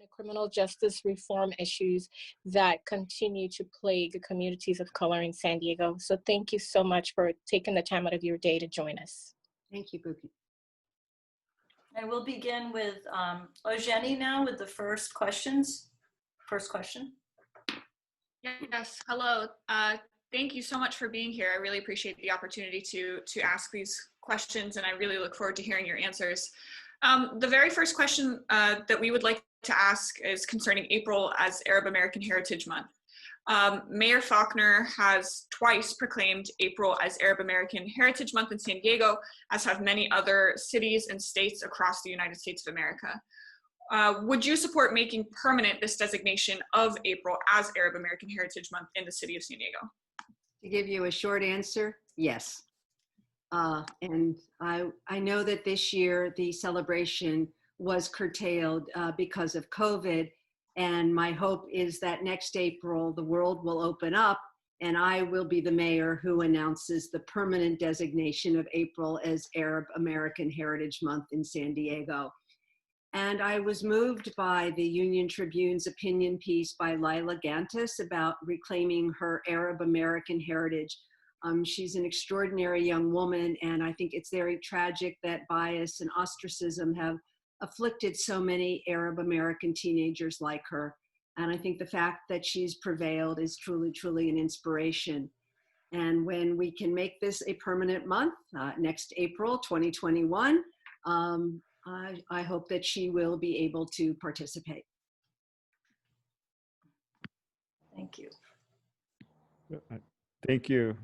the criminal justice reform issues that continue to plague communities of color in San Diego. So thank you so much for taking the time out of your day to join us. Thank you, Buki. And we'll begin with Ojeni now with the first question. Yes, hello. Thank you so much for being here. I really appreciate the opportunity to ask these questions, and I really look forward to hearing your answers. The very first question that we would like to ask is concerning April as Arab American Heritage Month. Mayor Faulconer has twice proclaimed April as Arab American Heritage Month in San Diego, as have many other cities and states across the United States of America. Would you support making permanent this designation of April as Arab American Heritage Month in the city of San Diego? To give you a short answer, yes. And I know that this year the celebration was curtailed because of COVID. And my hope is that next April, the world will open up and I will be the mayor who announces the permanent designation of April as Arab American Heritage Month in San Diego. And I was moved by the Union Tribune's opinion piece by Lila Gantis about reclaiming her Arab American heritage. She's an extraordinary young woman, and I think it's very tragic that bias and ostracism have afflicted so many Arab American teenagers like her. And I think the fact that she's prevailed is truly, truly an inspiration. And when we can make this a permanent month, next April 2021, I hope that she will be able to participate. Thank you. Thank you.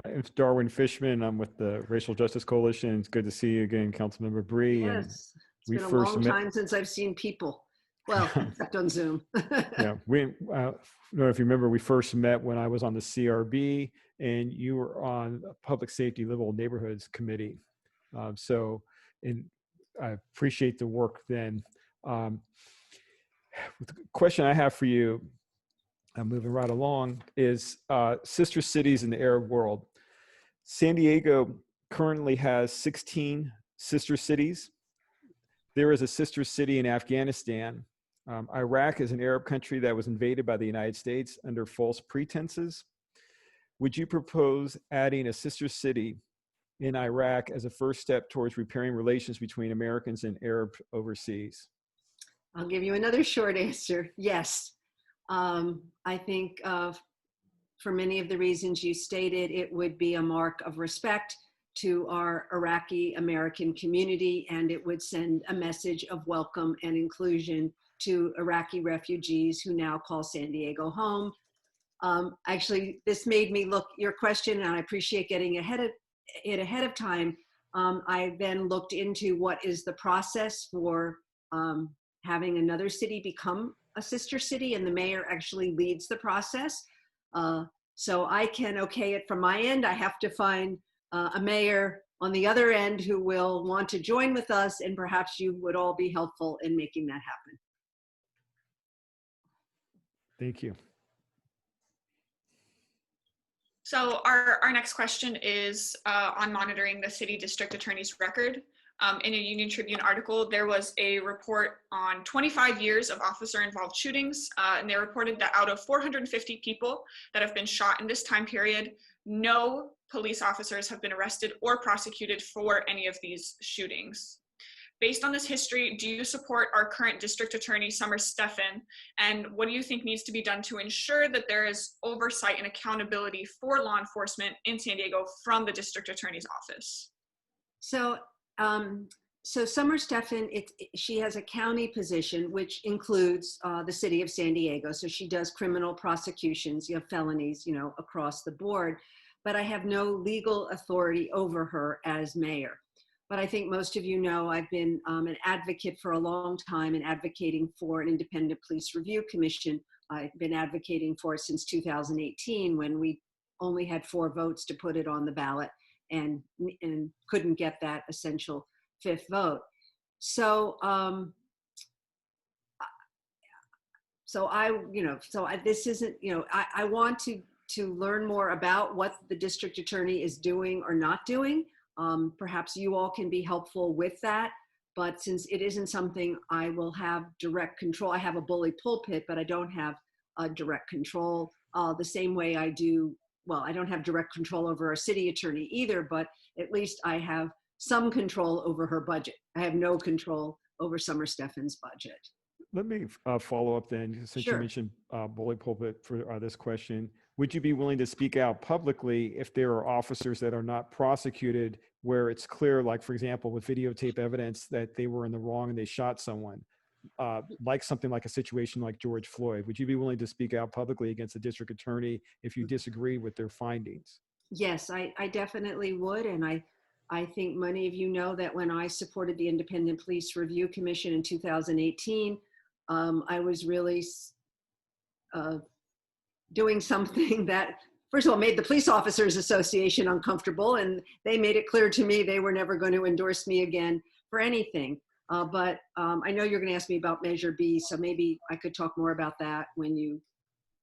My name's Darwin Fishman. I'm with the Racial Justice Coalition. It's good to see you again, Council Member Bry. Yes, it's been a long time since I've seen people. Well, except on Zoom. Yeah, I don't know if you remember, we first met when I was on the CRB and you were on Public Safety Livable Neighborhoods Committee. I appreciate the work then. The question I have for you, I'm moving right along, is sister cities in the Arab world. San Diego currently has 16 sister cities. There is a sister city in Afghanistan. Iraq is an Arab country that was invaded by the United States under false pretenses. Would you propose adding a sister city in Iraq as a first step towards repairing relations between Americans and Arab overseas? I'll give you another short answer. Yes. I think for many of the reasons you stated, it would be a mark of respect to our Iraqi American community, and it would send a message of welcome and inclusion to Iraqi refugees who now call San Diego home. Actually, this made me look your question, and I appreciate getting ahead of time. I then looked into what is the process for having another city become a sister city, and the mayor actually leads the process. So I can okay it from my end. I have to find a mayor on the other end who will want to join with us, and perhaps you would all be helpful in making that happen. Thank you. So our next question is on monitoring the city district attorney's record. In a Union Tribune article, there was a report on 25 years of officer-involved shootings, and they reported that out of 450 people that have been shot in this time period, no police officers have been arrested or prosecuted for any of these shootings. Based on this history, do you support our current district attorney, Summer Stephan, and what do you think needs to be done to ensure that there is oversight and accountability for law enforcement in San Diego from the district attorney's office? So Summer Stephan, she has a county position, which includes the city of San Diego. So she does criminal prosecutions, felonies, across the board. But I have no legal authority over her as mayor. But I think most of you know I've been an advocate for a long time and advocating for an independent police review commission. I've been advocating for it since 2018 when we only had 4 votes to put it on the ballot and couldn't get that essential 5th vote. So this isn't, I want to learn more about what the district attorney is doing or not doing. Perhaps you all can be helpful with that, But since it isn't something I will have direct control, I have a bully pulpit, but I don't have direct control the same way I do. Well, I don't have direct control over our city attorney either, but at least I have some control over her budget. I have no control over Summer Stephan's budget. Let me follow up then, since you Sure. mentioned bully pulpit for this question. Would you be willing to speak out publicly if there are officers that are not prosecuted where it's clear, like for example, with videotape evidence that they were in the wrong and they shot someone, like something like a situation like George Floyd? Would you be willing to speak out publicly against the district attorney if you disagree with their findings? Yes, I definitely would. And I think many of you know that when I supported the Independent Police Review Commission in 2018, I was really doing something that, first of all, made the Police Officers Association uncomfortable, and they made it clear to me they were never going to endorse me again for anything. But I know you're going to ask me about Measure B, so maybe I could talk more about that when you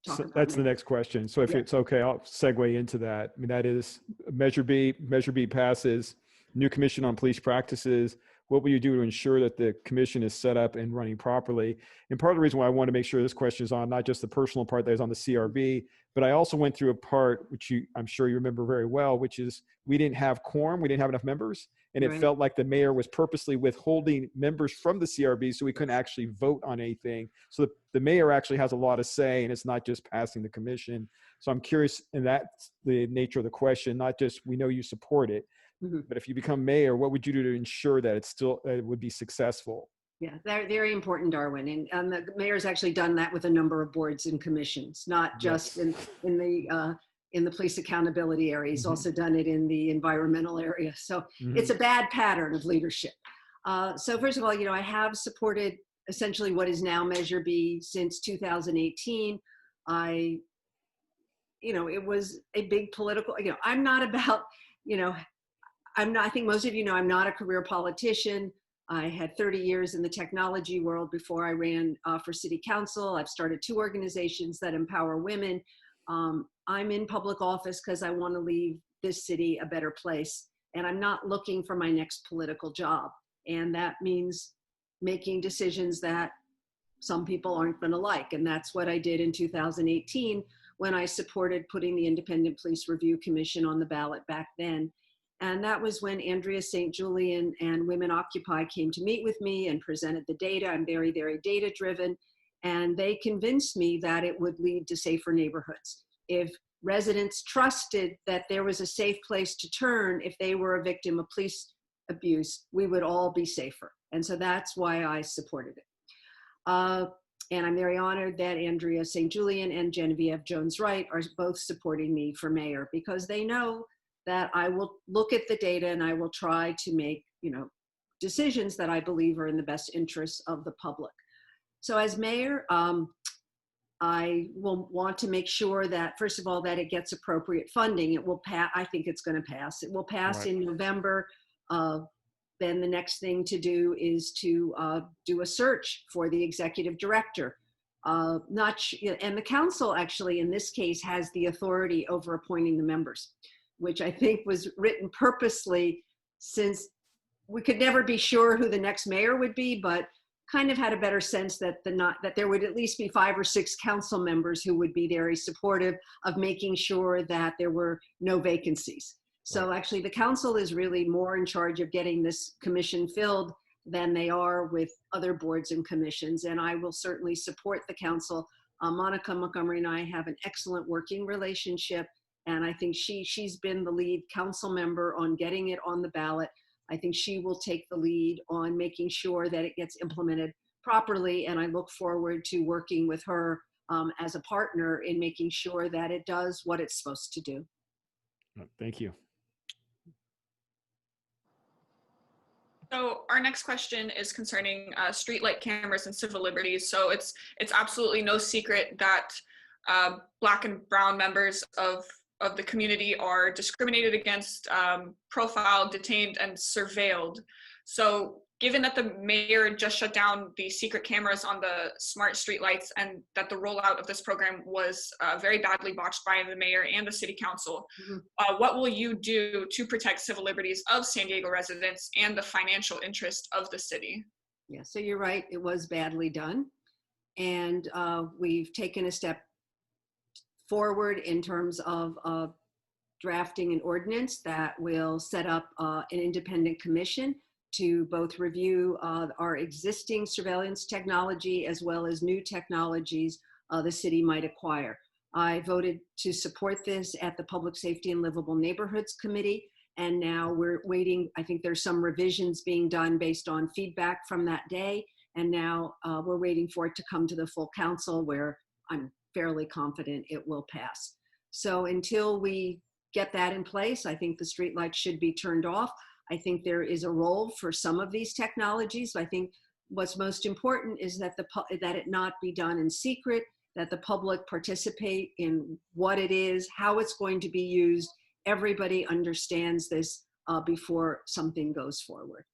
talk about That's the Measure. next question. So if Yeah. it's okay, I'll segue into that. I mean, that is Measure B. Measure B passes. New Commission on Police Practices. What will you do to ensure that the commission is set up and running properly? And part of the reason why I want to make sure this question is on not just the personal part that is on the CRB, but I also went through a part, which I'm sure you remember very well, which is we didn't have quorum, we didn't have enough members, and it Right. felt like the mayor was purposely withholding members from the CRB so we couldn't actually vote on anything. So the mayor actually has a lot of say, and it's not just passing the commission. So I'm curious, and that's the nature of the question, not just we know you support it, but if you become mayor, what would you do to ensure that it would be successful? Yeah, they're very important, Darwin. And the mayor's actually done that with a number of boards and commissions, not just Yes. in the police accountability area. He's also done it in the environmental area. So it's a bad pattern of leadership. So first of all, I have supported essentially what is now Measure B since 2018. It was a big political, I'm not about, I think most of you know, I'm not a career politician. I had 30 years in the technology world before I ran for city council. I've started 2 organizations that empower women. I'm in public office because I want to leave this city a better place. And I'm not looking for my next political job. And that means making decisions that some people aren't going to like. And that's what I did in 2018 when I supported putting the Independent Police Review Commission on the ballot back then. And that was when Andrea St. Julian and Women Occupy came to meet with me and presented the data. I'm very, very data driven. And they convinced me that it would lead to safer neighborhoods. If residents trusted that there was a safe place to turn if they were a victim of police abuse, we would all be safer. And so that's why I supported it. And I'm very honored that Andrea St. Julian and Genevieve Jones-Wright are both supporting me for mayor, because they know that I will look at the data and I will try to make, decisions that I believe are in the best interests of the public. So as mayor, I will want to make sure that, first of all, that it gets appropriate funding. It will pass. I think it's going to pass. It will pass Right. in November. Then the next thing to do is to do a search for the executive director. And the council actually, in this case, has the authority over appointing the members, which I think was written purposely, since we could never be sure who the next mayor would be, but kind of had a better sense that there would at least be 5 or 6 council members who would be very supportive of making sure that there were no vacancies. So actually the council is really more in charge of getting this commission filled than they are with other boards and commissions. And I will certainly support the council. Monica Montgomery and I have an excellent working relationship. And I think she's been the lead council member on getting it on the ballot. I think she will take the lead on making sure that it gets implemented properly. And I look forward to working with her as a partner in making sure that it does what it's supposed to do. Thank you. So our next question is concerning streetlight cameras and civil liberties. So it's absolutely no secret that Black and brown members of the community are discriminated against, profiled, detained, and surveilled. So given that the mayor just shut down the secret cameras on the smart streetlights and that the rollout of this program was very badly botched by the mayor and the city council, what will you do to protect civil liberties of San Diego residents and the financial interest of the city? Yeah, so you're right, it was badly done. And we've taken a step forward in terms of drafting an ordinance that will set up an independent commission to both review our existing surveillance technology as well as new technologies the city might acquire. I voted to support this at the Public Safety and Livable Neighborhoods Committee, and now we're waiting. I think there's some revisions being done based on feedback from that day, and now we're waiting for it to come to the full council, where I'm fairly confident it will pass. So until we get that in place, I think the streetlights should be turned off. I think there is a role for some of these technologies. I think what's most important is that that it not be done in secret, that the public participate in what it is, how it's going to be used. Everybody understands this before something goes forward.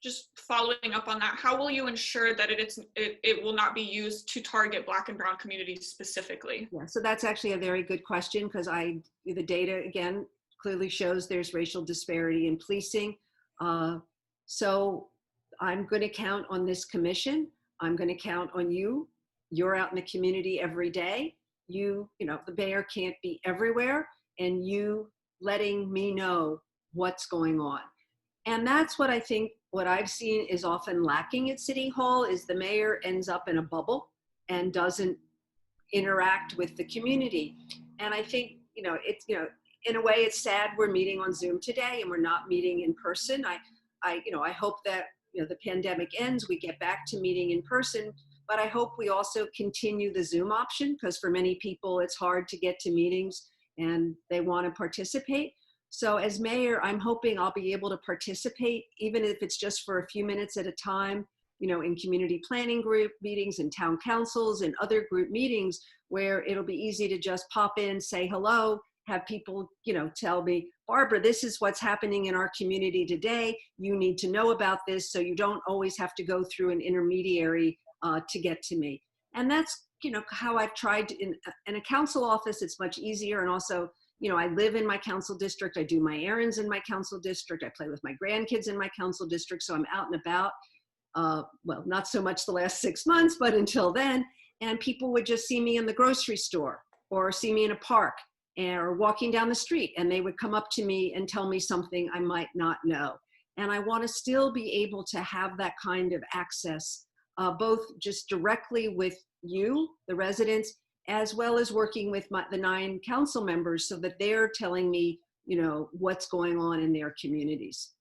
Just following up on that, how will you ensure that it will not be used to target Black and Brown communities specifically? Yeah, so that's actually a very good question, because the data again clearly shows there's racial disparity in policing. So I'm going to count on this commission. I'm going to count on you. You're out in the community every day. You know, the mayor can't be everywhere, and you letting me know what's going on. And that's what I think, what I've seen is often lacking at City Hall, is the mayor ends up in a bubble and doesn't interact with the community. And I think, you know, it's, you know, in a way it's sad we're meeting on Zoom today and we're not meeting in person. I hope that, you know, the pandemic ends, we get back to meeting in person, but I hope we also continue the Zoom option, because for many people it's hard to get to meetings and they want to participate. So as mayor, I'm hoping I'll be able to participate, even if it's just for a few minutes at a time, you know, in community planning group meetings and town councils and other group meetings, where it'll be easy to just pop in, say hello, have people, you know, tell me, Barbara, this is what's happening in our community today. You need to know about this, so you don't always have to go through an intermediary to get to me. And that's, you know, how I've tried to, in a council office, it's much easier. And also, you know, I live in my council district. I do my errands in my council district. I play with my grandkids in my council district. So I'm out and about. Well, not so much the last 6 months, but until then. And people would just see me in the grocery store or see me in a park or walking down the street, and they would come up to me and tell me something I might not know. And I want to still be able to have that kind of access, both just directly with you, the residents, as well as working with the 9 council members, so that they're telling me, you know, what's going on in their communities.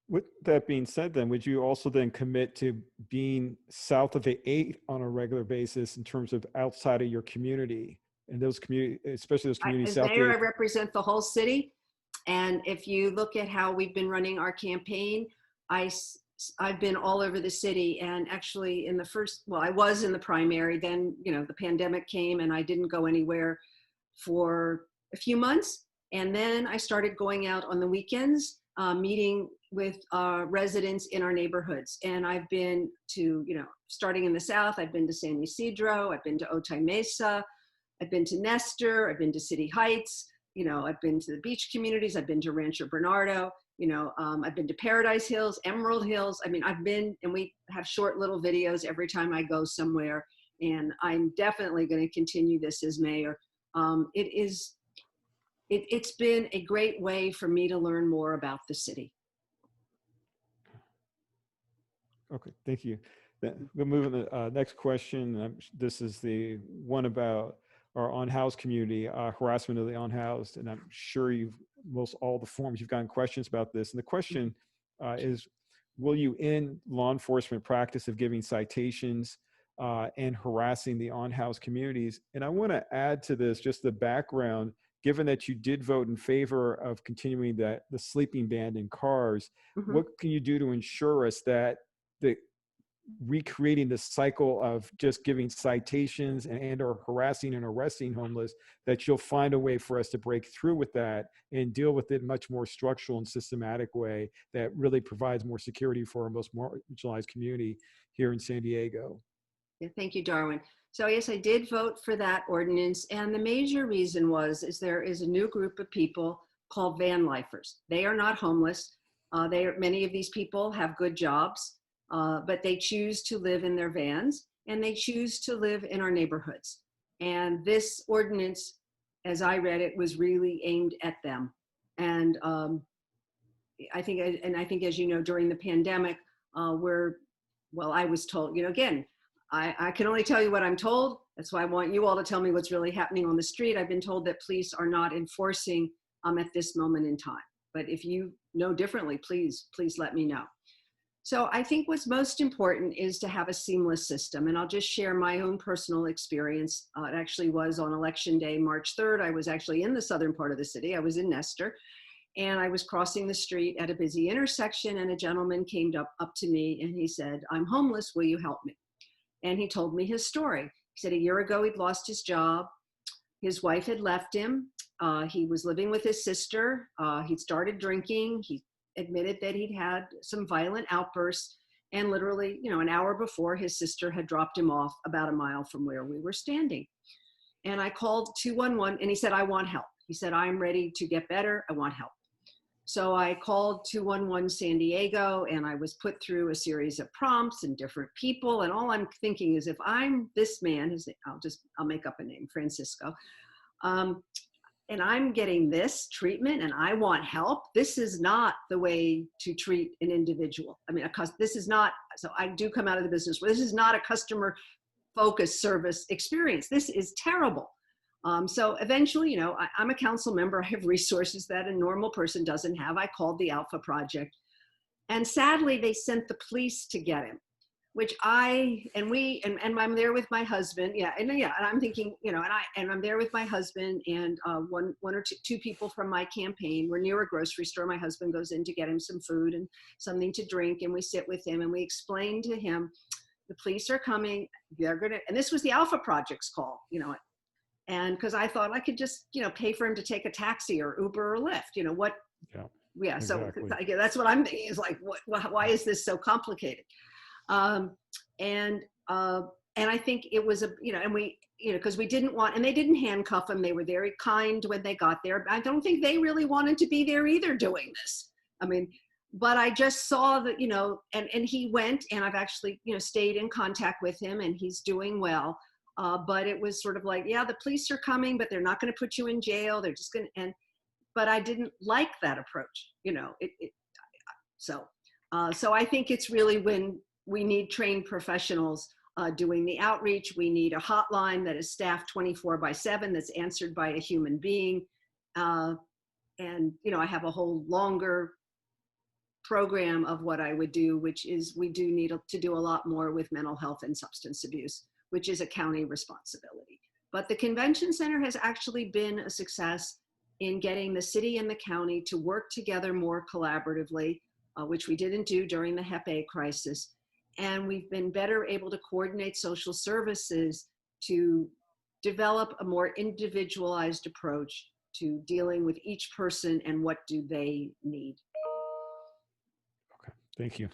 With that being said, then, would you also then commit to being south of the 8 on a regular basis in terms of outside of your community, and those communities, especially those communities As south mayor, of I represent the whole city. And if you look at how we've been running our campaign, I've been all over the city. And actually in the first, well, I was in the primary, then, you know, the pandemic came and I didn't go anywhere for a few months. And then I started going out on the weekends, meeting with residents in our neighborhoods. And I've been to, you know, starting in the south, I've been to San Ysidro, I've been to Otay Mesa, I've been to Nestor, I've been to City Heights, you know, I've been to the beach communities, I've been to Rancho Bernardo, you know, I've been to Paradise Hills, Emerald Hills. I mean, I've been, and we have short little videos every time I go somewhere. And I'm definitely going to continue this as mayor. It's been a great way for me to learn more about the city. Okay, thank you. We'll move on to the next question. This is the one about our unhoused community, harassment of the unhoused. And I'm sure most all the forums you've gotten questions about this. And the question is, will you end law enforcement practice of giving citations and harassing the unhoused communities? And I want to add to this just the background, given that you did vote in favor of continuing the sleeping ban in cars. What can you do to ensure us that recreating this cycle of just giving citations and or harassing and arresting homeless, that you'll find a way for us to break through with that and deal with it in a much more structural and systematic way that really provides more security for our most marginalized community here in San Diego. Yeah, thank you, Darwin. So yes, I did vote for that ordinance. And the major reason is there is a new group of people called van lifers. They are not homeless. Many of these people have good jobs, but they choose to live in their vans and they choose to live in our neighborhoods. And this ordinance, as I read it, was really aimed at them. And I think, as you know, during the pandemic, I was told, again, I can only tell you what I'm told. That's why I want you all to tell me what's really happening on the street. I've been told that police are not enforcing at this moment in time. But if you know differently, please let me know. So I think what's most important is to have a seamless system. And I'll just share my own personal experience. It actually was on election day, March 3rd. I was actually in the southern part of the city. I was in Nestor. And I was crossing the street at a busy intersection, and a gentleman came up to me and he said, "I'm homeless, will you help me?" And he told me his story. He said a year ago he'd lost his job. His wife had left him. He was living with his sister. He'd started drinking. He admitted that he'd had some violent outbursts. And literally, an hour before, his sister had dropped him off about a mile from where we were standing. And I called 211 and he said, "I want help." He said, "I'm ready to get better. I want help." So I called 211 San Diego and I was put through a series of prompts and different people. And all I'm thinking is, if I'm this man, I'll make up a name, Francisco, and I'm getting this treatment and I want help, this is not the way to treat an individual. I mean, this is not, so I do come out of the business where this is not a customer focused service experience. This is terrible. So eventually, I'm a council member. I have resources that a normal person doesn't have. I called the Alpha Project, and sadly, they sent the police to get him, which I'm there with my husband. And I'm thinking, and I'm there with my husband and one or two people from my campaign. We're near a grocery store. My husband goes in to get him some food and something to drink, and we sit with him and we explain to him, the police are coming. And this was the Alpha Project's call, And because I thought I could just, pay for him to take a taxi or Uber or Lyft, Exactly. So that's what I'm thinking is like, why is this so complicated? And I think it was because we didn't want, and they didn't handcuff him. They were very kind when they got there. I don't think they really wanted to be there either doing this. I mean, but I just saw that, and he went, and I've actually, stayed in contact with him, and he's doing well. But it was sort of like, yeah, the police are coming, but they're not going to put you in jail. They're just going to, but I didn't like that approach, So I think it's really when we need trained professionals doing the outreach. We need a hotline that is staffed 24/7, that's answered by a human being. And, I have a whole longer program of what I would do, which is we do need to do a lot more with mental health and substance abuse, which is a county responsibility. But the convention center has actually been a success in getting the city and the county to work together more collaboratively, which we didn't do during the Hep A crisis. And we've been better able to coordinate social services to develop a more individualized approach to dealing with each person and what do they need. Okay, thank you.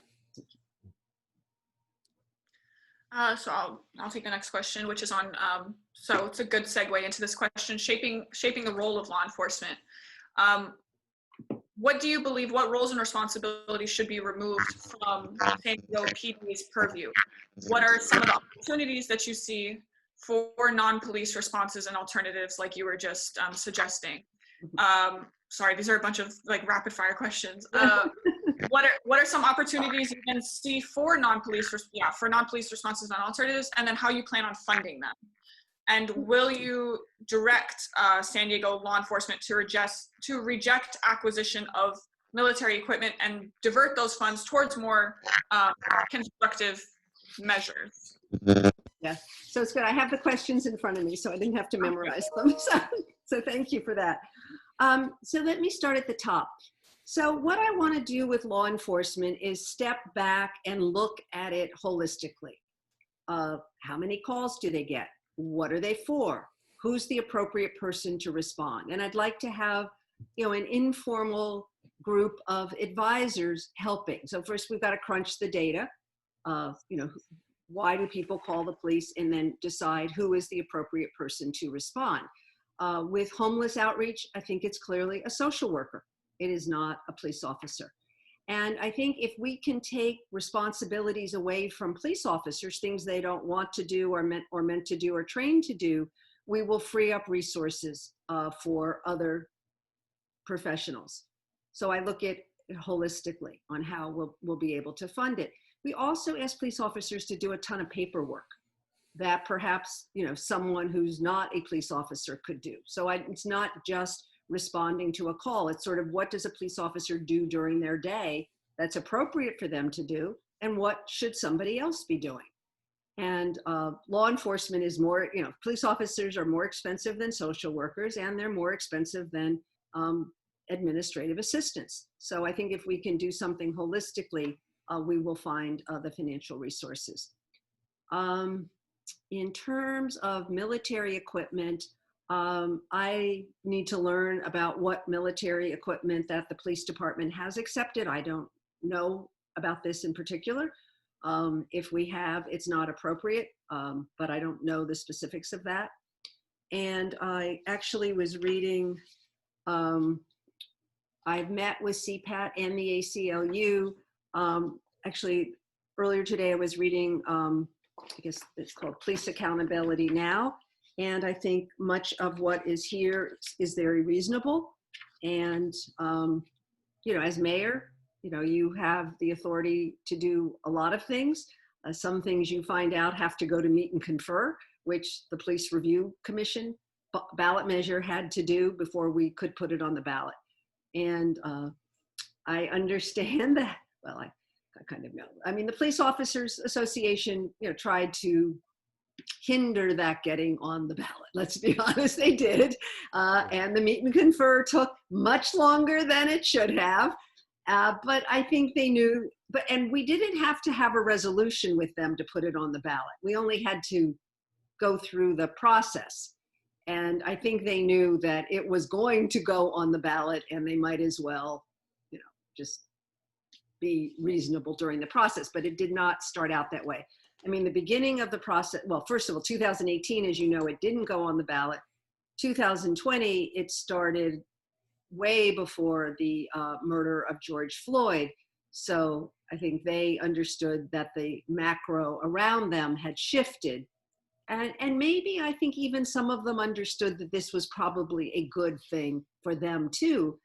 So I'll take the next question, which is on, so it's a good segue into this question, shaping the role of law enforcement. What do you believe, what roles and responsibilities should be removed from San Diego PD's purview? What are some of the opportunities that you see for non-police responses and alternatives like you were just suggesting? Sorry, these are a bunch of like rapid fire questions. What are some opportunities you can see for non-police responses and alternatives, and then how you plan on funding them? And will you direct San Diego law enforcement to reject acquisition of military equipment and divert those funds towards more constructive measures? Yeah, so it's good. I have the questions in front of me, so I didn't have to memorize them. So thank you for that. So let me start at the top. So what I want to do with law enforcement is step back and look at it holistically. How many calls do they get? What are they for? Who's the appropriate person to respond? And I'd like to have, an informal group of advisors helping. So first we've got to crunch the data of, why do people call the police, and then decide who is the appropriate person to respond. With homeless outreach, I think it's clearly a social worker. It is not a police officer. And I think if we can take responsibilities away from police officers, things they don't want to do or meant to do or trained to do, we will free up resources for other professionals. So I look at it holistically on how we'll be able to fund it. We also ask police officers to do a ton of paperwork that perhaps, someone who's not a police officer could do. So it's not just responding to a call. It's sort of, what does a police officer do during their day that's appropriate for them to do, and what should somebody else be doing? And law enforcement is more, police officers are more expensive than social workers, and they're more expensive than administrative assistants. So I think if we can do something holistically, we will find the financial resources. In terms of military equipment, I need to learn about what military equipment that the police department has accepted. I don't know about this in particular. If we have, it's not appropriate, but I don't know the specifics of that. And I actually was reading, I've met with CPAT and the ACLU. Actually, earlier today I was reading, I guess it's called Police Accountability Now. And I think much of what is here is very reasonable. And, as mayor, you have the authority to do a lot of things. Some things you find out have to go to meet and confer, which the Police Review Commission ballot measure had to do before we could put it on the ballot. And I understand that, well, I kind of know. I mean, the Police Officers Association, tried to hinder that getting on the ballot. Let's be honest, they did. And the meet and confer took much longer than it should have. But I think they knew, and we didn't have to have a resolution with them to put it on the ballot. We only had to go through the process. And I think they knew that it was going to go on the ballot, and they might as well, just be reasonable during the process. But it did not start out that way. I mean, the beginning of the process, well, first of all, 2018, as you know, it didn't go on the ballot. 2020, it started way before the murder of George Floyd. So I think they understood that the macro around them had shifted. And maybe I think even some of them understood that this was probably a good thing for them too.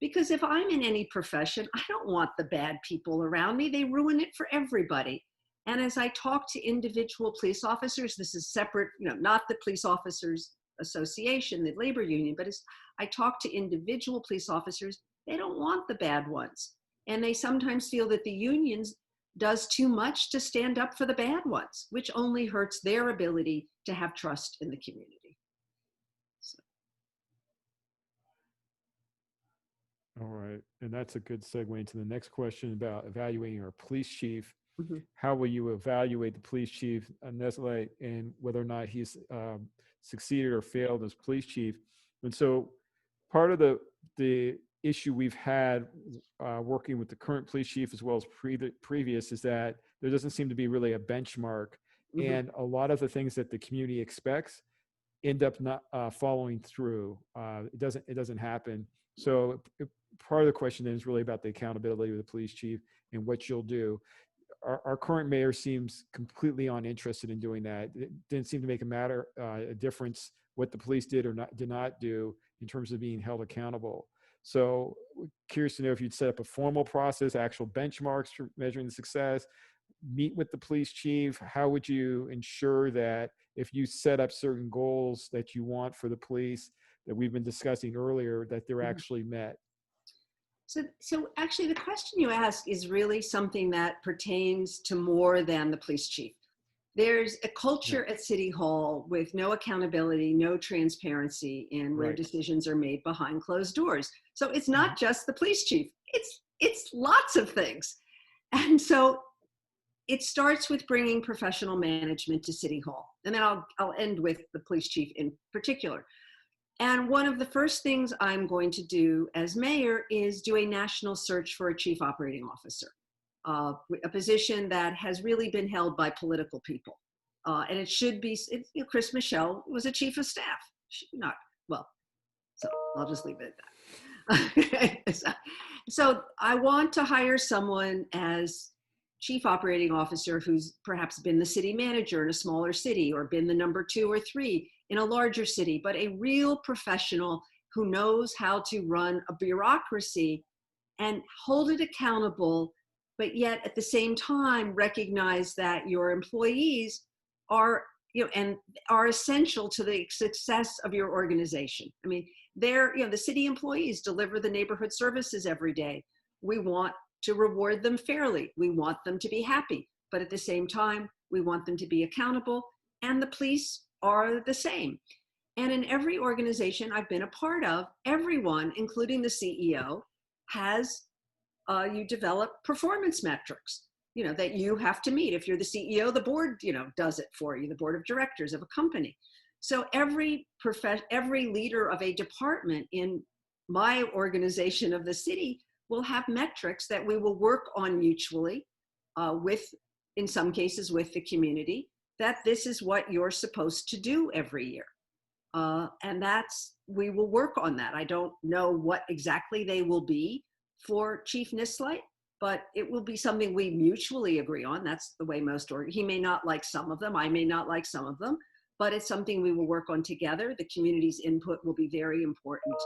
Because if I'm in any profession, I don't want the bad people around me. They ruin it for everybody. And as I talk to individual police officers, this is separate, not the Police Officers Association, the labor union, but as I talk to individual police officers, they don't want the bad ones. And they sometimes feel that the unions does too much to stand up for the bad ones, which only hurts their ability to have trust in the community. So. All right, and that's a good segue into the next question about evaluating our police chief. Mm-hmm. How will you evaluate the police chief, Nestle, and whether or not he's succeeded or failed as police chief? And so part of the issue we've had working with the current police chief as well as previous is that there doesn't seem to be really a benchmark. Mm-hmm. And a lot of the things that the community expects end up not following through. It doesn't happen. So part of the question then is really about the accountability of the police chief and what you'll do. Our current mayor seems completely uninterested in doing that. It didn't seem to make a difference what the police did or did not do in terms of being held accountable. So curious to know if you'd set up a formal process, actual benchmarks for measuring the success, meet with the police chief. How would you ensure that if you set up certain goals that you want for the police that we've been discussing earlier, that they're actually met? So actually the question you ask is really something that pertains to more than the police chief. there's a culture at City Hall with no accountability, no transparency in where Right. decisions are made behind closed doors. So it's not just the police chief, it's lots of things. And so it starts with bringing professional management to City Hall. And then I'll end with the police chief in particular. And one of the first things I'm going to do as mayor is do a national search for a chief operating officer. A position that has really been held by political people. And it should be, Chris Michelle was a chief of staff. So I'll just leave it at that. So I want to hire someone as chief operating officer who's perhaps been the city manager in a smaller city or been the number 2 or 3 in a larger city, but a real professional who knows how to run a bureaucracy and hold it accountable, but yet at the same time recognize that your employees are, and are essential to the success of your organization. I mean, the city employees deliver the neighborhood services every day. We want to reward them fairly. We want them to be happy, but at the same time, we want them to be accountable, and the police are the same. And in every organization I've been a part of, everyone, including the CEO, has you develop performance metrics, that you have to meet. If you're the CEO, the board, does it for you, the board of directors of a company. So every leader of a department in my organization of the city will have metrics that we will work on mutually in some cases with the community, that this is what you're supposed to do every year. And we will work on that. I don't know what exactly they will be for Chief Nislight, but it will be something we mutually agree on. That's the way he may not like some of them, I may not like some of them, but it's something we will work on together. The community's input will be very important.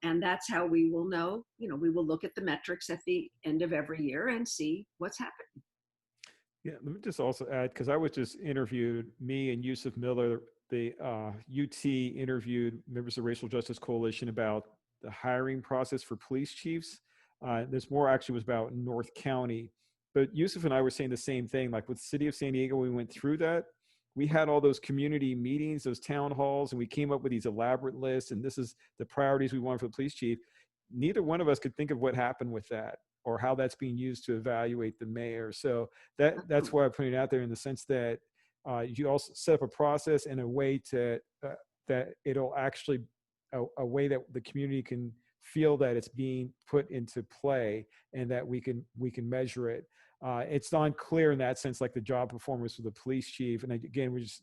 And that's how we will know, we will look at the metrics at the end of every year and see what's happening. Yeah, let me just also add, because I was just interviewed, me and Yusuf Miller, the UT interviewed members of the Racial Justice Coalition about the hiring process for police chiefs. There's more actually was about North County, but Yusuf and I were saying the same thing. Like with the city of San Diego, we went through that. We had all those community meetings, those town halls, and we came up with these elaborate lists, and this is the priorities we want for the police chief. Neither one of us could think of what happened with that or how that's being used to evaluate the mayor. So that's why I'm putting it out there in the sense that you also set up a process in a way that it'll actually, a way that the community can feel that it's being put into play and that we can measure it. It's not clear in that sense, like the job performance for the police chief. And again, we're just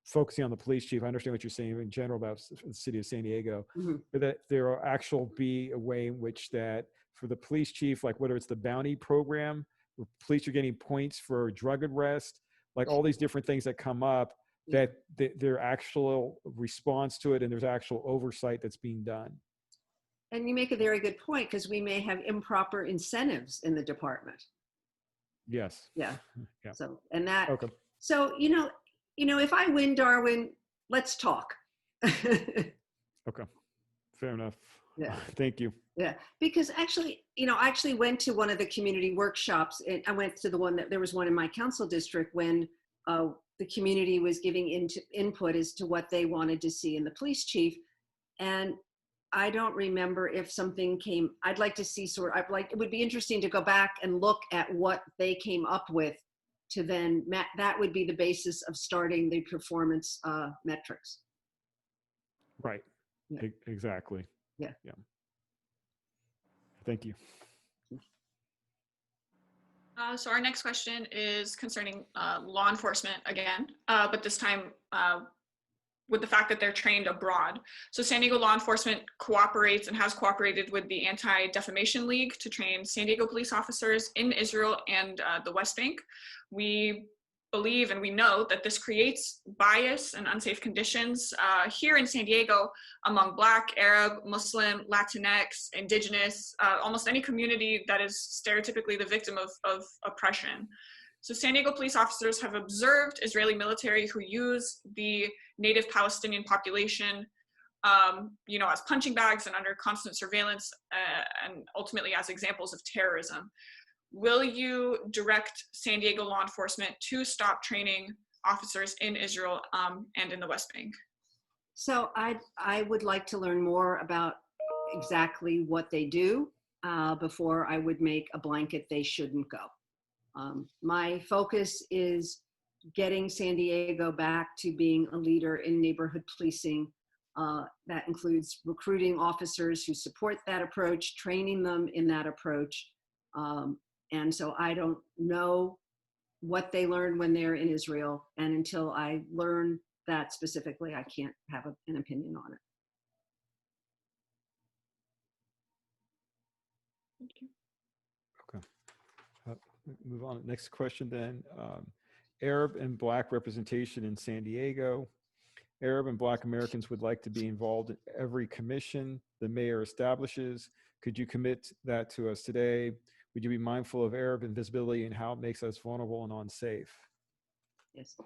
focusing on the police chief. I understand what you're saying in general about the city of San Diego, but that there will actually be a way in which that for the police chief, like whether it's the bounty program, where police are getting points for drug arrest, like all these different things that come up, that their actual response to it and there's actual oversight that's being done. And you make a very good point, because we may have improper incentives in the department. Yes. Yeah. Yeah. So, and that, okay. So, if I win, Darwin, let's talk. Okay. Fair enough. Yeah. Thank you. Yeah. Because actually, I actually went to one of the community workshops, and I went to the one there was one in my council district when the community was giving input as to what they wanted to see in the police chief. And I don't remember if something came. I'd like to see it would be interesting to go back and look at what they came up with to then, that would be the basis of starting the performance metrics. Right. Yeah. Exactly. Yeah. Yeah. Thank you. So our next question is concerning law enforcement again, but this time with the fact that they're trained abroad. So San Diego law enforcement cooperates and has cooperated with the Anti-Defamation League to train San Diego police officers in Israel and the West Bank. We believe and we know that this creates bias and unsafe conditions here in San Diego among Black, Arab, Muslim, Latinx, Indigenous, almost any community that is stereotypically the victim of oppression. So San Diego police officers have observed Israeli military who use the native Palestinian population, as punching bags and under constant surveillance, and ultimately as examples of terrorism. Will you direct San Diego law enforcement to stop training officers in Israel and in the West Bank? So I would like to learn more about exactly what they do before I would make a blanket they shouldn't go. My focus is getting San Diego back to being a leader in neighborhood policing. That includes recruiting officers who support that approach, training them in that approach. And so I don't know what they learned when they're in Israel. And until I learn that specifically, I can't have an opinion on it. Thank you. Okay. Move on. Next question then. Arab and Black representation in San Diego. Arab and Black Americans would like to be involved in every commission the mayor establishes. Could you commit that to us today? Would you be mindful of Arab invisibility and how it makes us vulnerable and unsafe? Yes.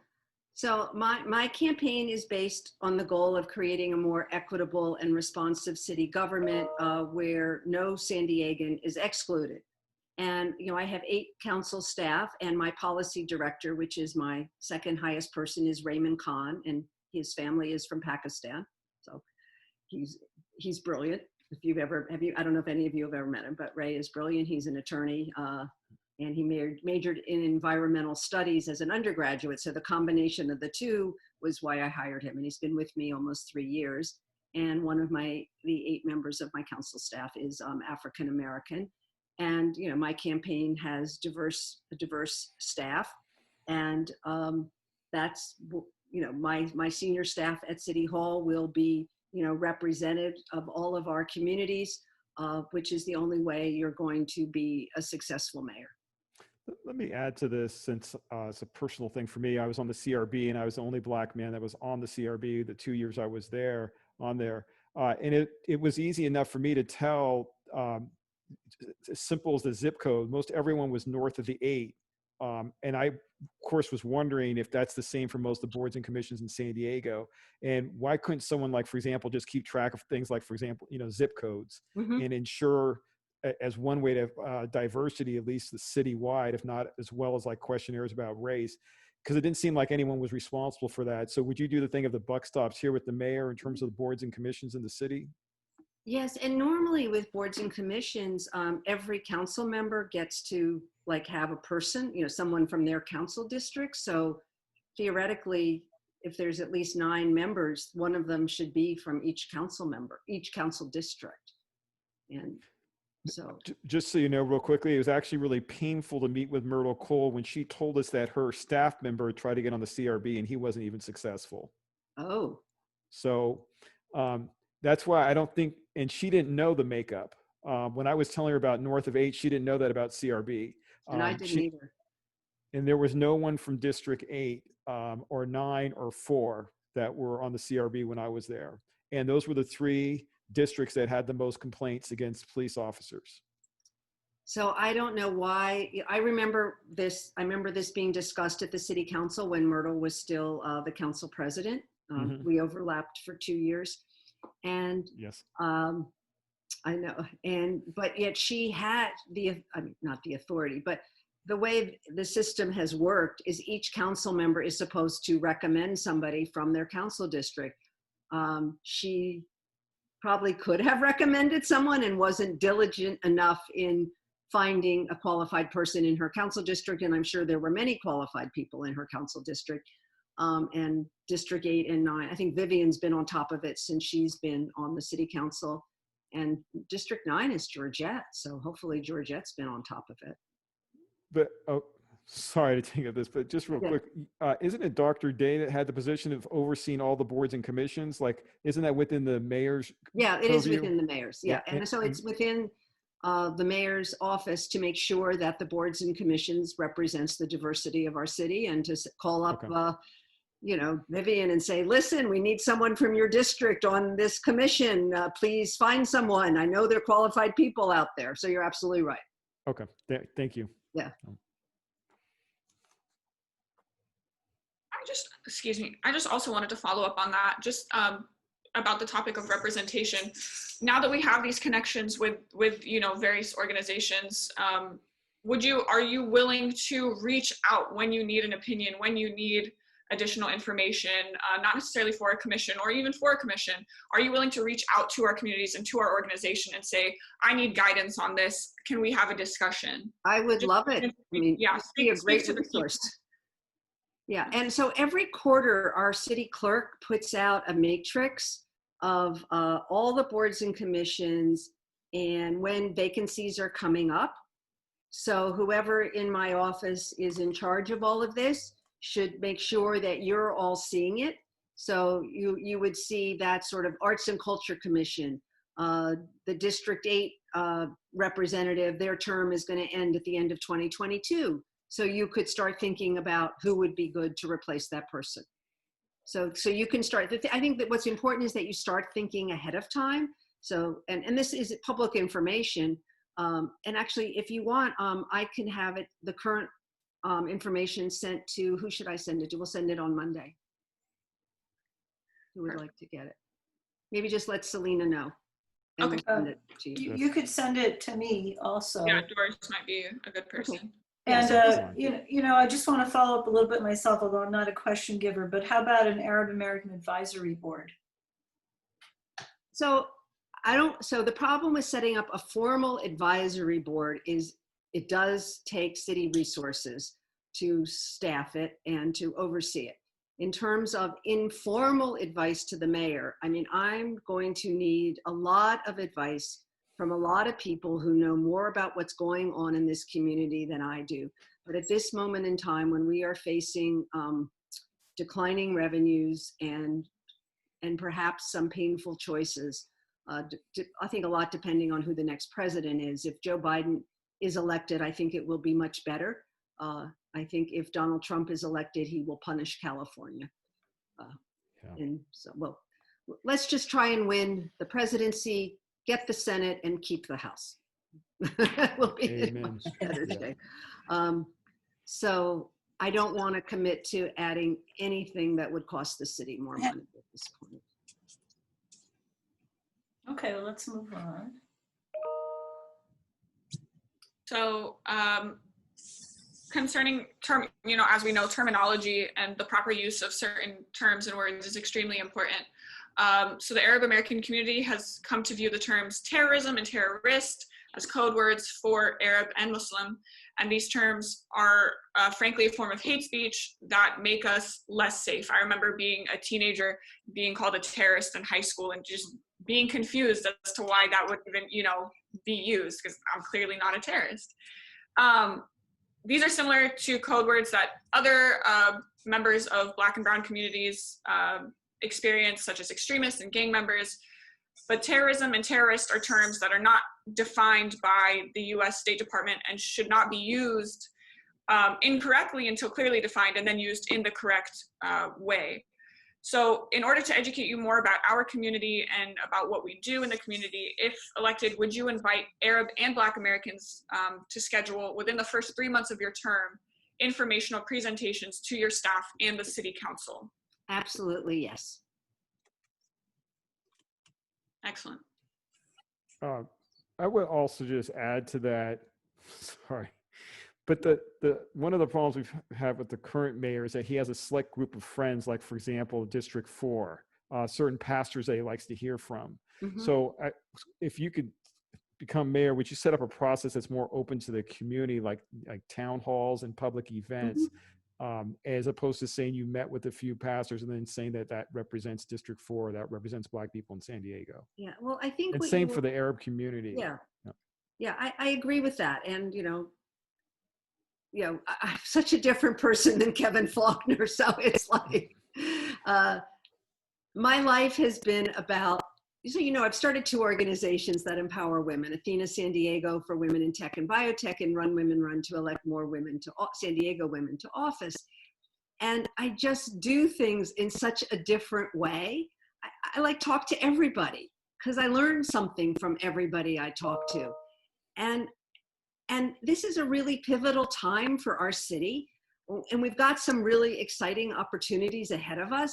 So my campaign is based on the goal of creating a more equitable and responsive city government where no San Diegan is excluded. And, you know, I have 8 council staff, and my policy director, which is my second highest person, is Raymond Khan, and his family is from Pakistan. So he's brilliant. If you've ever, I don't know if any of you have ever met him, but Ray is brilliant. He's an attorney, and he majored in environmental studies as an undergraduate. So the combination of the two was why I hired him. And he's been with me almost 3 years. And one of the 8 members of my council staff is African American. And, you know, my campaign has a diverse staff. And that's, you know, my senior staff at City Hall will be, you know, representative of all of our communities, which is the only way you're going to be a successful mayor. Let me add to this, since it's a personal thing for me. I was on the CRB, and I was the only Black man that was on the CRB the 2 years I was there. And it was easy enough for me to tell, as simple as the zip code, most everyone was north of the 8. And I, of course, was wondering if that's the same for most of the boards and commissions in San Diego. And why couldn't someone, like, for example, just keep track of things like, for example, you know, zip codes, and ensure as one way to diversity, at least the citywide, if not as well as like questionnaires about race, because it didn't seem like anyone was responsible for that. So would you do the thing of the buck stops here with the mayor in terms of the boards and commissions in the city? Yes, and normally with boards and commissions, every council member gets to like have a person, you know, someone from their council district. So theoretically, if there's at least 9 members, one of them should be from each council member, each council district. And so, just so you know, real quickly, it was actually really painful to meet with Myrtle Cole when she told us that her staff member tried to get on the CRB and he wasn't even successful. oh, So that's why I don't think, and she didn't know the makeup. When I was telling her about north of 8, she didn't know that about CRB. and I didn't either. And there was no one from District 8 or 9 or 4 that were on the CRB when I was there. And those were the 3 districts that had the most complaints against police officers. So I don't know why. I remember this being discussed at the city council when Myrtle was still the council president. We overlapped for 2 years. And yes, I know. But yet she had not the authority, but the way the system has worked is each council member is supposed to recommend somebody from their council district. She probably could have recommended someone and wasn't diligent enough in finding a qualified person in her council district. And I'm sure there were many qualified people in her council district. And District 8 and 9, I think Vivian's been on top of it since she's been on the city council. And District 9 is Georgette. So hopefully Georgette's been on top of it. but sorry to think of this, but just real quick, isn't it Dr. Day that had the position of overseeing all the boards and commissions? Like, isn't that within the mayor's? Yeah, it is purview? within the mayor's. Yeah, and so it's within the mayor's office to make sure that the boards and commissions represents the diversity of our city, and to call up, you know, Vivian and say, listen, we need someone from your district on this commission. Please find someone. I know there are qualified people out there. So you're absolutely right. Okay, thank you. Yeah. I just also wanted to follow up on that, just about the topic of representation. Now that we have these connections with you know, various organizations, are you willing to reach out when you need an opinion, when you need additional information, not necessarily for a commission or even for a commission? Are you willing to reach out to our communities and to our organization and say, I need guidance on this. Can we have a discussion? I would love it. I mean, yeah, it'd be a great to the resource. Yeah, and so every quarter, our city clerk puts out a matrix of all the boards and commissions and when vacancies are coming up. So whoever in my office is in charge of all of this should make sure that you're all seeing it. So you would see that sort of Arts and Culture Commission, the District 8 representative, their term is going to end at the end of 2022. So you could start thinking about who would be good to replace that person. So you can start, I think that what's important is that you start thinking ahead of time. So, and this is public information. And actually, if you want, I can have it, the current information sent to, who should I send it to? We'll send it on Monday. Who would like to get it? Maybe just let Selena know. And Okay. We'll send it to you. You could send it to me also. Yeah, Doris might be a good person. Okay. And, you know, I just want to follow up a little bit myself, although I'm not a question giver, but how about an Arab American Advisory Board? So so the problem with setting up a formal advisory board is it does take city resources to staff it and to oversee it. In terms of informal advice to the mayor, I mean, I'm going to need a lot of advice from a lot of people who know more about what's going on in this community than I do. But at this moment in time, when we are facing declining revenues and perhaps some painful choices, I think a lot depending on who the next president is. If Joe Biden is elected, I think it will be much better. I think if Donald Trump is elected, he will punish California. And so, well, let's just try and win the presidency, get the Senate, and keep the House. Will be a much better day. So I don't want to commit to adding anything that would cost the city more money at this point. Okay, well, let's move on. So concerning as we know, terminology and the proper use of certain terms and words is extremely important. So the Arab American community has come to view the terms terrorism and terrorist as code words for Arab and Muslim. And these terms are frankly a form of hate speech that make us less safe. I remember being a teenager being called a terrorist in high school and just being confused as to why that would even, be used, because I'm clearly not a terrorist. These are similar to code words that other members of Black and brown communities experience, such as extremists and gang members. But terrorism and terrorist are terms that are not defined by the US State Department and should not be used incorrectly until clearly defined and then used in the correct way. So in order to educate you more about our community and about what we do in the community, if elected, would you invite Arab and Black Americans to schedule within the first 3 months of your term informational presentations to your staff and the city council? Absolutely, yes. Excellent. I would also just add to that, sorry, but the one of the problems we've had with the current mayor is that he has a select group of friends, like for example, District 4, certain pastors that he likes to hear from. Mm-hmm. So if you could become mayor, would you set up a process that's more open to the community, like town halls and public events, as opposed to saying you met with a few pastors and then saying that represents District 4, that represents Black people in San Diego? Yeah, well, I think. And same for the Arab community. Yeah, I agree with that. And, I'm such a different person than Kevin Faulkner. So it's like, my life has been about, I've started 2 organizations that empower women, Athena San Diego for women in tech and biotech, and Run Women Run to elect more women to San Diego women to office. And I just do things in such a different way. I like talk to everybody because I learn something from everybody I talk to. And this is a really pivotal time for our city. And we've got some really exciting opportunities ahead of us.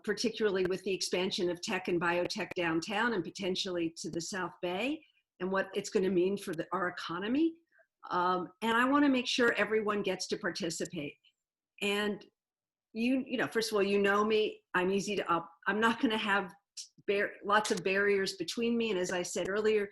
Particularly with the expansion of tech and biotech downtown and potentially to the South Bay, and what it's going to mean for our economy. And I want to make sure everyone gets to participate. And first of all, you know me, I'm easy to up. I'm not going to have lots of barriers between me. And as I said earlier,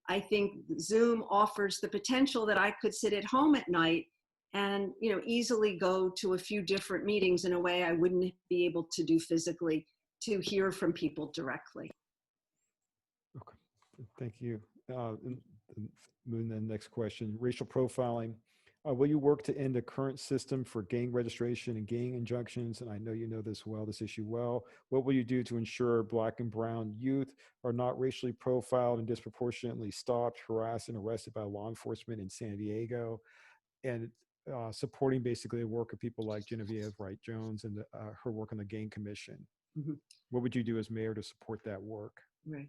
I think Zoom offers the potential that I could sit at home at night and, easily go to a few different meetings in a way I wouldn't be able to do physically, to hear from people directly. Okay, thank you. Moving to the next question, racial profiling. Will you work to end the current system for gang registration and gang injunctions? And I know you know this issue well. What will you do to ensure Black and brown youth are not racially profiled and disproportionately stopped, harassed, and arrested by law enforcement in San Diego? And supporting basically the work of people like Genevieve Wright-Jones and her work on the Gang Commission. Mm-hmm. What would you do as mayor to support that work? Right.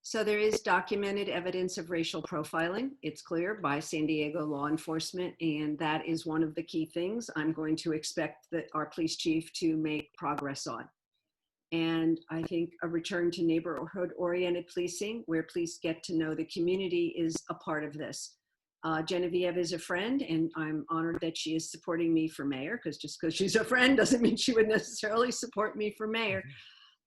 So there is documented evidence of racial profiling. It's clear by San Diego law enforcement, and that is one of the key things I'm going to expect that our police chief to make progress on. And I think a return to neighborhood-oriented policing, where police get to know the community, is a part of this. Genevieve is a friend, and I'm honored that she is supporting me for mayor, because just because she's a friend doesn't mean she would necessarily support me for mayor.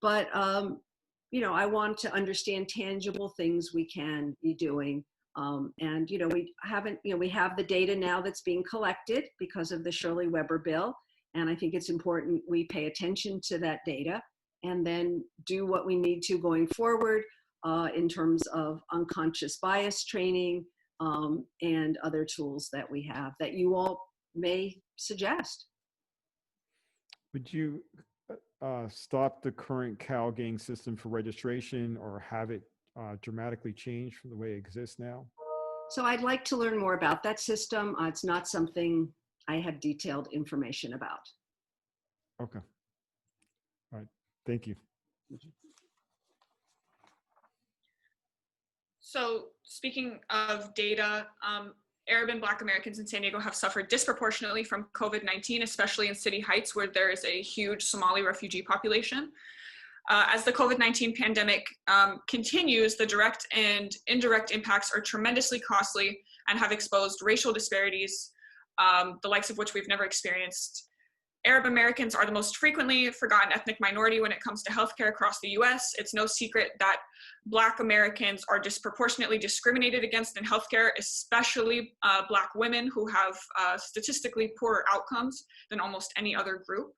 But I want to understand tangible things we can be doing. And we have the data now that's being collected because of the Shirley Weber bill. And I think it's important we pay attention to that data and then do what we need to going forward in terms of unconscious bias training and other tools that we have that you all may suggest. Would you stop the current Cal gang system for registration or have it dramatically changed from the way it exists now? So I'd like to learn more about that system. It's not something I have detailed information about. Okay. All right. Thank you. So speaking of data, Arab and Black Americans in San Diego have suffered disproportionately from COVID-19, especially in City Heights, where there is a huge Somali refugee population. As the COVID-19 pandemic continues, the direct and indirect impacts are tremendously costly and have exposed racial disparities, the likes of which we've never experienced. Arab Americans are the most frequently forgotten ethnic minority when it comes to healthcare across the US. It's no secret that Black Americans are disproportionately discriminated against in healthcare, especially Black women who have statistically poorer outcomes than almost any other group.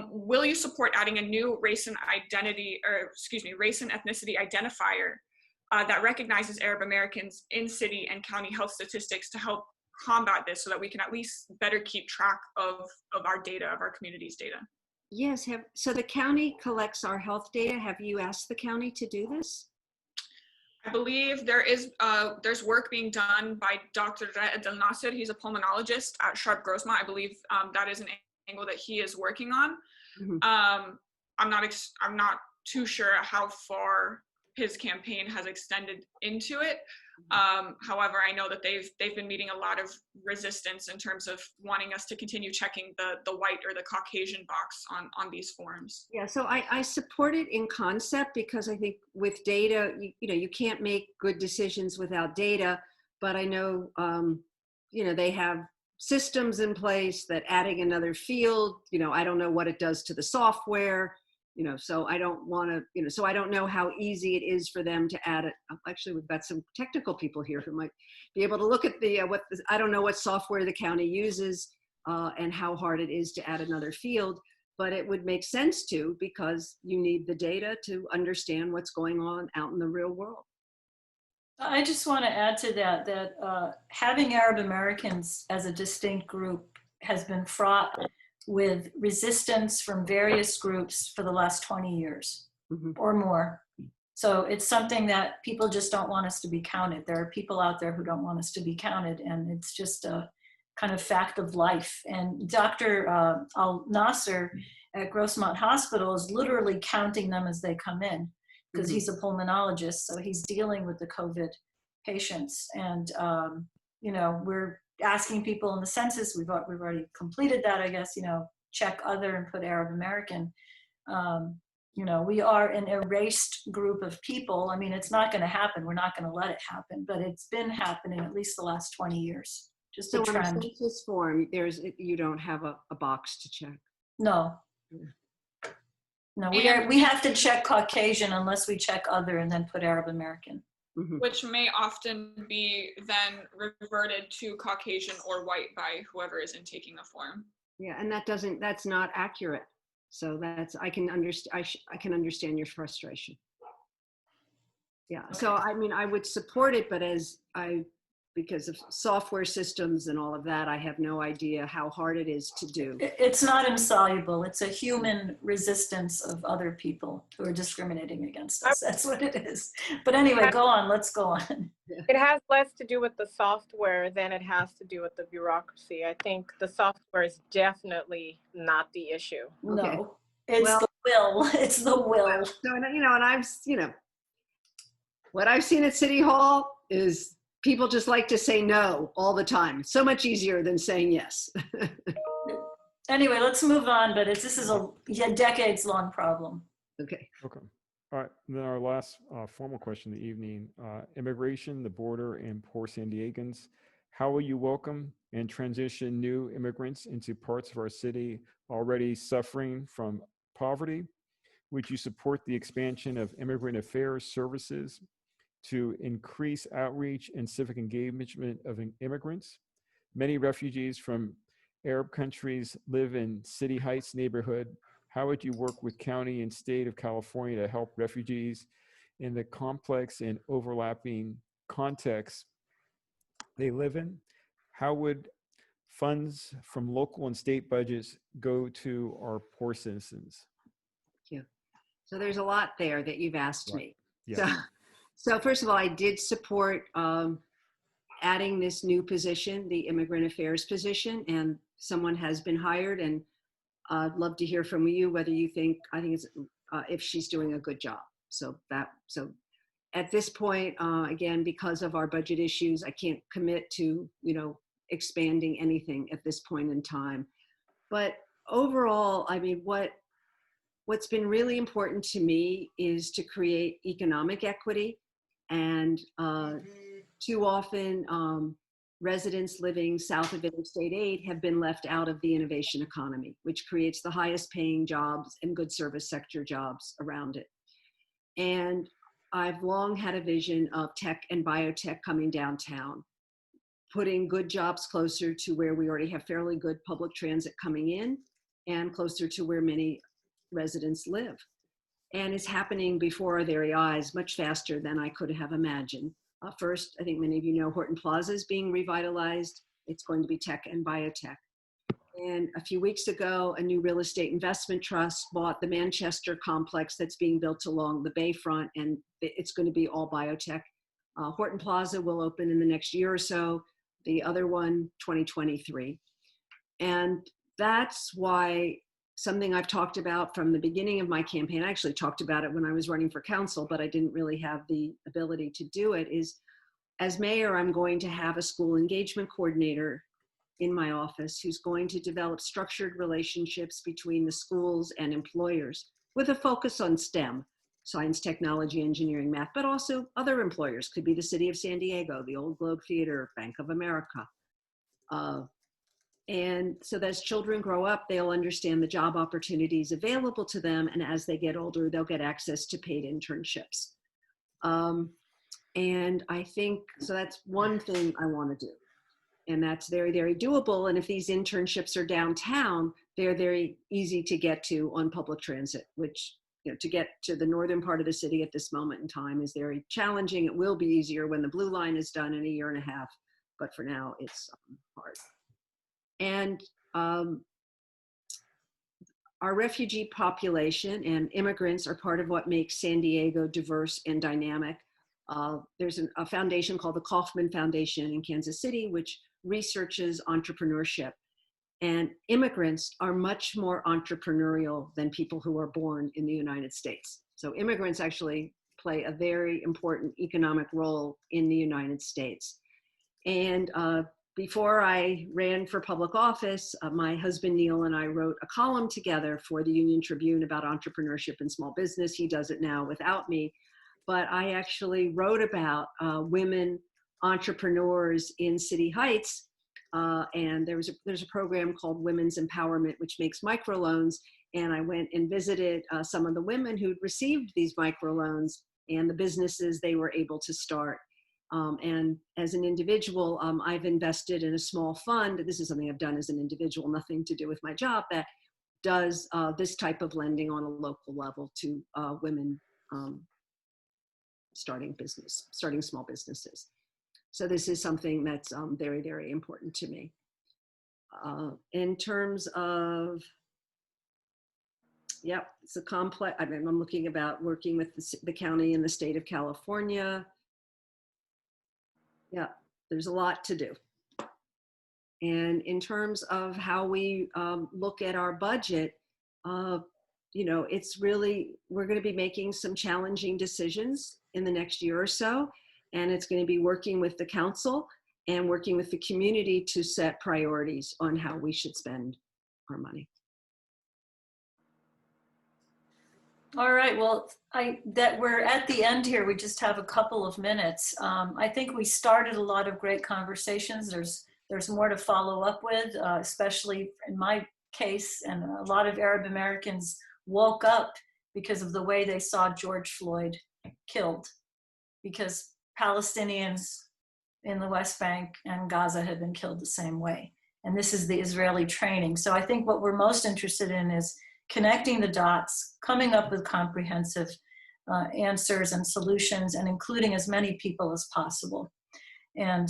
Will you support adding a new race and ethnicity identifier that recognizes Arab Americans in city and county health statistics to help combat this so that we can at least better keep track of our data, of our community's data? Yes, so the county collects our health data. Have you asked the county to do this? I believe there's work being done by Dr. Raed El Nasser. He's a pulmonologist at Sharp Grossmont. I believe that is an angle that he is working on. Mm-hmm. I'm not too sure how far his campaign has extended into it. However, I know that they've been meeting a lot of resistance in terms of wanting us to continue checking the white or the Caucasian box on these forms. Yeah, so I support it in concept because I think with data, you can't make good decisions without data. But I know, they have systems in place that adding another field, I don't know what it does to the software. So I don't want to, so I don't know how easy it is for them to add it. Actually, we've got some technical people here who might be able to look at I don't know what software the county uses and how hard it is to add another field, but it would make sense to, because you need the data to understand what's going on out in the real world. I just want to add to that having Arab Americans as a distinct group has been fraught with resistance from various groups for the last 20 years or more. So it's something that people just don't want us to be counted. There are people out there who don't want us to be counted, and it's just a kind of fact of life. And Dr. Al Nasser at Grossmont Hospital is literally counting them as they come in, because he's a pulmonologist, so he's dealing with the COVID patients. And we're asking people in the census, we've already completed that, I guess, check other and put Arab American. We are an erased group of people. I mean, it's not going to happen. We're not going to let it happen, but it's been happening at least the last 20 years. Just so a trend. on a census form, you don't have a box to check. No. No, we have to check Caucasian unless we check other and then put Arab American. Mhm. which may often be then reverted to Caucasian or white by whoever is intaking the form. Yeah, and that's not accurate. So I can understand your frustration. Yeah, so I mean, I would support it, but because of software systems and all of that, I have no idea how hard it is to do. It's not insoluble. It's a human resistance of other people who are discriminating against us. That's what it is. But anyway, go on. Let's go on. It has less to do with the software than it has to do with the bureaucracy. I think the software is definitely not the issue. Okay. No, it's the will. It's the will. So, and what I've seen at City Hall is people just like to say no all the time. So much easier than saying yes. Anyway, let's move on, but this is a decades-long problem. Okay. Okay. All right. And then our last formal question of the evening, immigration, the border, and poor San Diegans. How will you welcome and transition new immigrants into parts of our city already suffering from poverty? Would you support the expansion of immigrant affairs services to increase outreach and civic engagement of immigrants? Many refugees from Arab countries live in City Heights neighborhood. How would you work with county and state of California to help refugees in the complex and overlapping contexts they live in? How would funds from local and state budgets go to our poor citizens? Thank you. So there's a lot there that you've asked me. Yeah. So first of all, I did support adding this new position, the immigrant affairs position, and someone has been hired, and I'd love to hear from you whether you think, it's if she's doing a good job. So at this point, again, because of our budget issues, I can't commit to, expanding anything at this point in time. But overall, I mean, what's been really important to me is to create economic equity. And too often, residents living south of Interstate 8 have been left out of the innovation economy, which creates the highest paying jobs and good service sector jobs around it. And I've long had a vision of tech and biotech coming downtown, putting good jobs closer to where we already have fairly good public transit coming in and closer to where many residents live. And it's happening before our very eyes much faster than I could have imagined. First, I think many of you know Horton Plaza is being revitalized. It's going to be tech and biotech. And a few weeks ago, a new real estate investment trust bought the Manchester complex that's being built along the bayfront, and it's going to be all biotech. Horton Plaza will open in the next year or so, the other one, 2023. And that's why something I've talked about from the beginning of my campaign, I actually talked about it when I was running for council, but I didn't really have the ability to do it, is as mayor, I'm going to have a school engagement coordinator in my office who's going to develop structured relationships between the schools and employers with a focus on STEM, science, technology, engineering, math, but also other employers. Could be the city of San Diego, the Old Globe Theater, Bank of America. And so as children grow up, they'll understand the job opportunities available to them. And as they get older, they'll get access to paid internships. And I think, so that's one thing I want to do. And that's very, very doable. And if these internships are downtown, they're very easy to get to on public transit, which, to get to the northern part of the city at this moment in time is very challenging. It will be easier when the Blue Line is done in a year and a half. But for now, it's hard. And our refugee population and immigrants are part of what makes San Diego diverse and dynamic. There's a foundation called the Kauffman Foundation in Kansas City, which researches entrepreneurship. And immigrants are much more entrepreneurial than people who are born in the United States. So immigrants actually play a very important economic role in the United States. And before I ran for public office, my husband Neil and I wrote a column together for the Union Tribune about entrepreneurship and small business. He does it now without me. But I actually wrote about women entrepreneurs in City Heights And there's a program called Women's Empowerment, which makes microloans. And I went and visited some of the women who'd received these microloans and the businesses they were able to start. And as an individual, I've invested in a small fund. This is something I've done as an individual, nothing to do with my job, that does this type of lending on a local level to women starting small businesses. So this is something that's very, very important to me. In terms of, yep, it's a complex, I mean, I'm looking about working with the county and the state of California. Yeah, there's a lot to do. And in terms of how we look at our budget, you know, it's really, we're going to be making some challenging decisions in the next year or so. And it's going to be working with the council and working with the community to set priorities on how we should spend our money. All right, well, that we're at the end here. We just have a couple of minutes. I think we started a lot of great conversations. There's more to follow up with, especially in my case, and a lot of Arab Americans woke up because of the way they saw George Floyd killed, because Palestinians in the West Bank and Gaza had been killed the same way. And this is the Israeli training. So I think what we're most interested in is connecting the dots, coming up with comprehensive answers and solutions, and including as many people as possible. And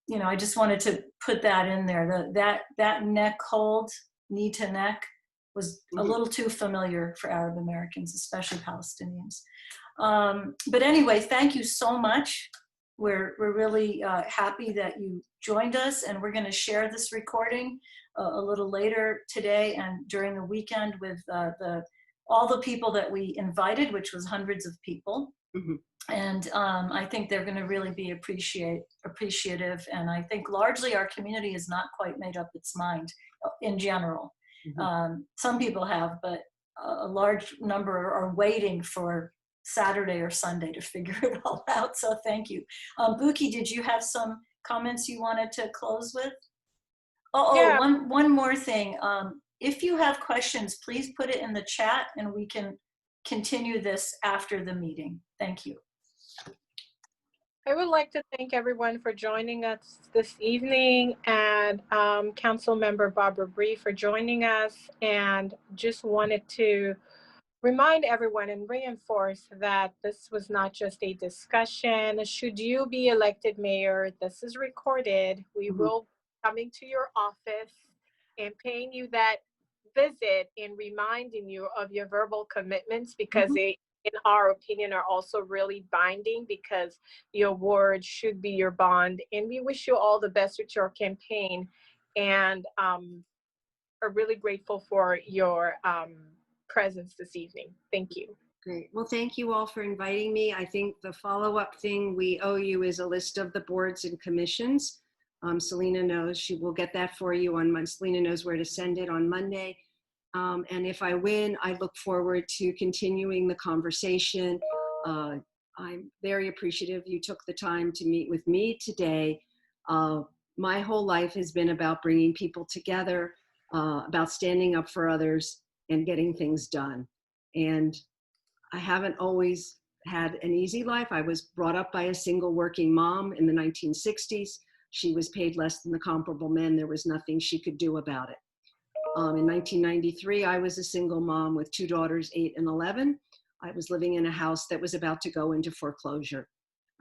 you know, I just wanted to put that in there. That neck hold, knee to neck, was a little too familiar for Arab Americans, especially Palestinians. But anyway, thank you so much. We're really happy that you joined us, and we're going to share this recording a little later today and during the weekend with all the people that we invited, which was hundreds of people. Mm-hmm. And I think they're going to really be appreciative. And I think largely our community has not quite made up its mind in general. Mm-hmm. Some people have, but a large number are waiting for Saturday or Sunday to figure it all out. So thank you. Buki, did you have some comments you wanted to close with? Yeah. One more thing. If you have questions, please put it in the chat and we can continue this after the meeting. Thank you. I would like to thank everyone for joining us this evening, and Council Member Barbara Bry for joining us, and just wanted to remind everyone and reinforce that this was not just a discussion. Should you be elected mayor, this is recorded. We will be coming to your office and paying you that visit and reminding you of your verbal commitments, because they, in our opinion, are also really binding, because your word should be your bond. And we wish you all the best with your campaign, and are really grateful for your presence this evening. Thank you. Great. Well, thank you all for inviting me. I think the follow-up thing we owe you is a list of the boards and commissions. Selena knows, she will get that for you on Monday. Selena knows where to send it on Monday. And if I win, I look forward to continuing the conversation. I'm very appreciative you took the time to meet with me today. My whole life has been about bringing people together, about standing up for others and getting things done. And I haven't always had an easy life. I was brought up by a single working mom in the 1960s. She was paid less than the comparable men. There was nothing she could do about it. In 1993, I was a single mom with two daughters, 8 and 11. I was living in a house that was about to go into foreclosure.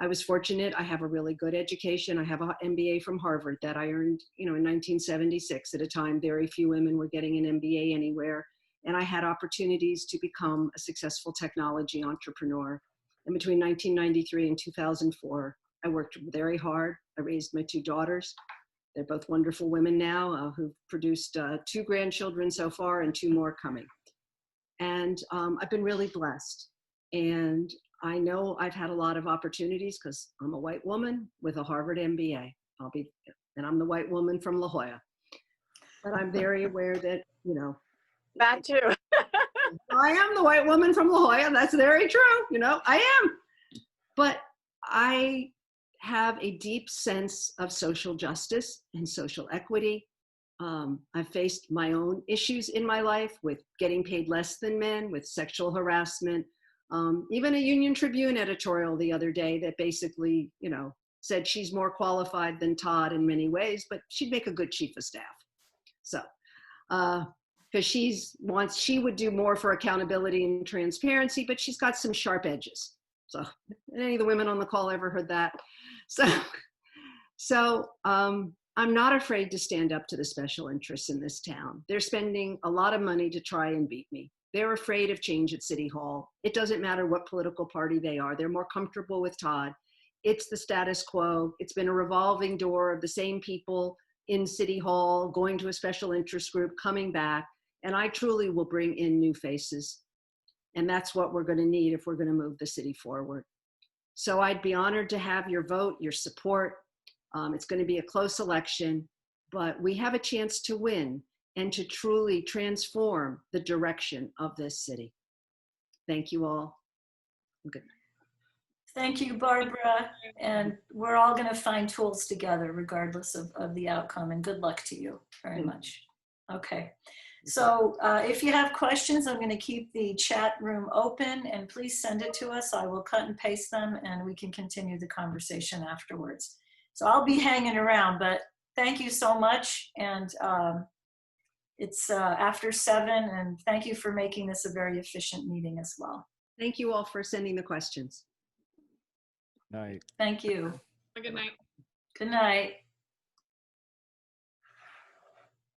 I was fortunate. I have a really good education. I have an MBA from Harvard that I earned, in 1976. At a time, very few women were getting an MBA anywhere. And I had opportunities to become a successful technology entrepreneur. And between 1993 and 2004, I worked very hard. I raised my two daughters. They're both wonderful women now who've produced 2 grandchildren so far and 2 more coming. And I've been really blessed. And I know I've had a lot of opportunities because I'm a white woman with a Harvard MBA. And I'm the white woman from La Jolla. But I'm very aware that, That too. I am the white woman from La Jolla. That's very true. I am. But I have a deep sense of social justice and social equity. I've faced my own issues in my life with getting paid less than men, with sexual harassment, even a Union Tribune editorial the other day that basically, you know, said she's more qualified than Todd in many ways, but she'd make a good chief of staff. So, because she would do more for accountability and transparency, but she's got some sharp edges. So, any of the women on the call ever heard that? So, I'm not afraid to stand up to the special interests in this town. They're spending a lot of money to try and beat me. They're afraid of change at City Hall. It doesn't matter what political party they are. They're more comfortable with Todd. It's the status quo. It's been a revolving door of the same people in City Hall, going to a special interest group, coming back. And I truly will bring in new faces. And that's what we're going to need if we're going to move the city forward. So I'd be honored to have your vote, your support. It's going to be a close election, but we have a chance to win and to truly transform the direction of this city. Thank you all. Good night. Thank you, Barbara. And we're all going to find tools together regardless of the outcome. And good luck to you very much. Okay. So if you have questions, I'm going to keep the chat room open and please send it to us. I will cut and paste them and we can continue the conversation afterwards. So I'll be hanging around, but thank you so much. And it's after 7 and thank you for making this a very efficient meeting as well. Thank you all for sending the questions. Night. Thank you. Good night. Good night.